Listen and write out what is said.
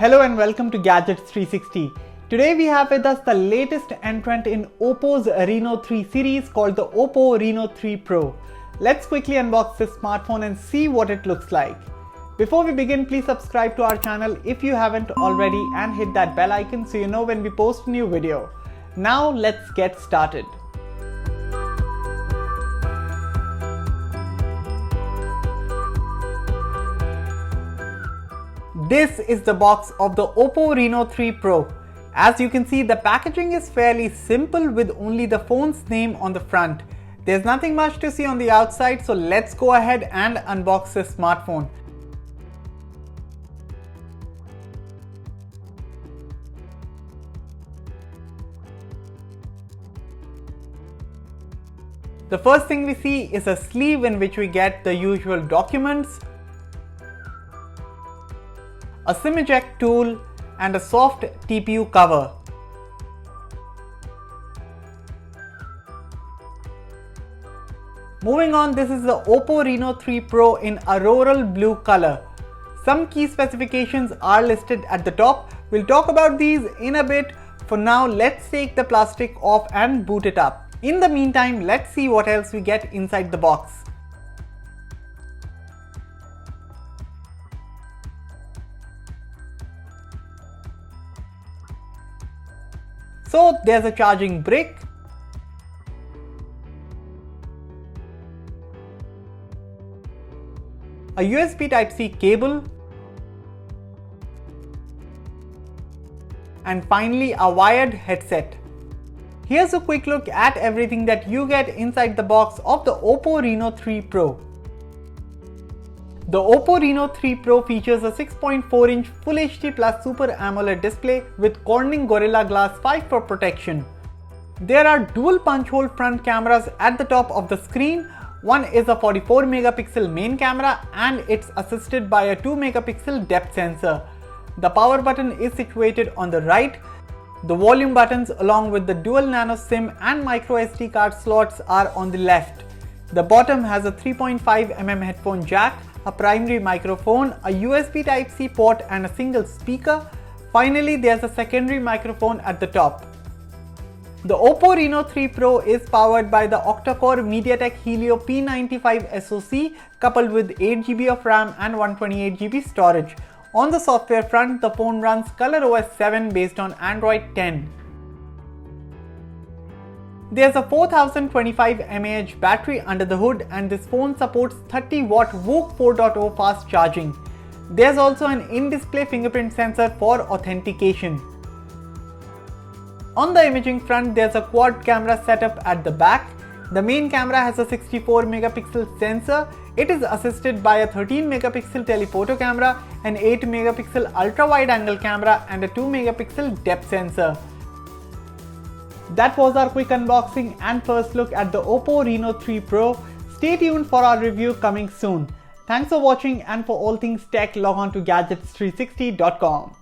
Hello and welcome to Gadgets 360. Today we have with us the latest entrant in Oppo's Reno 3 series called the Oppo Reno 3 Pro. Let's quickly unbox this smartphone and see what it looks like. Before we begin, please subscribe to our channel if you haven't already and hit that bell icon so you know when we post a new video. Now let's get started. This is the box of the Oppo Reno 3 Pro. As you can see, the packaging is fairly simple with only the phone's name on the front. There's nothing much to see on the outside, so let's go ahead and unbox this smartphone. The first thing we see is a sleeve in which we get the usual documents, a SIM eject tool and a soft TPU cover. Moving on, this is the Oppo Reno 3 Pro in a rural blue color. Some key specifications are listed at the top. We'll talk about these in a bit. For now, let's take the plastic off and boot it up. In the meantime, let's see what else we get inside the box. So there's a charging brick, a USB Type-C cable, and finally a wired headset. Here's a quick look at everything that you get inside the box of the Oppo Reno 3 Pro. The Oppo Reno 3 Pro features a 6.4-inch Full HD Plus Super AMOLED display with Corning Gorilla Glass 5 for protection. There are dual punch-hole front cameras at the top of the screen. One is a 44-megapixel main camera and it's assisted by a 2-megapixel depth sensor. The power button is situated on the right. The volume buttons along with the dual nano SIM and micro SD card slots are on the left. The bottom has a 3.5mm headphone jack, a primary microphone, a USB Type-C port and a single speaker. Finally, there's a secondary microphone at the top. The Oppo Reno 3 Pro is powered by the octa-core MediaTek Helio P95 SoC coupled with 8GB of RAM and 128GB storage. On the software front, the phone runs ColorOS 7 based on Android 10. There's a 4025 mAh battery under the hood and this phone supports 30-watt VOOC 4.0 fast charging. There's also an in-display fingerprint sensor for authentication. On the imaging front, there's a quad camera setup at the back. The main camera has a 64-megapixel sensor. It is assisted by a 13-megapixel telephoto camera, an 8-megapixel ultra-wide-angle camera and a 2-megapixel depth sensor. That was our quick unboxing and first look at the Oppo Reno 3 Pro. Stay tuned for our review coming soon. Thanks for watching, and for all things tech, log on to gadgets360.com.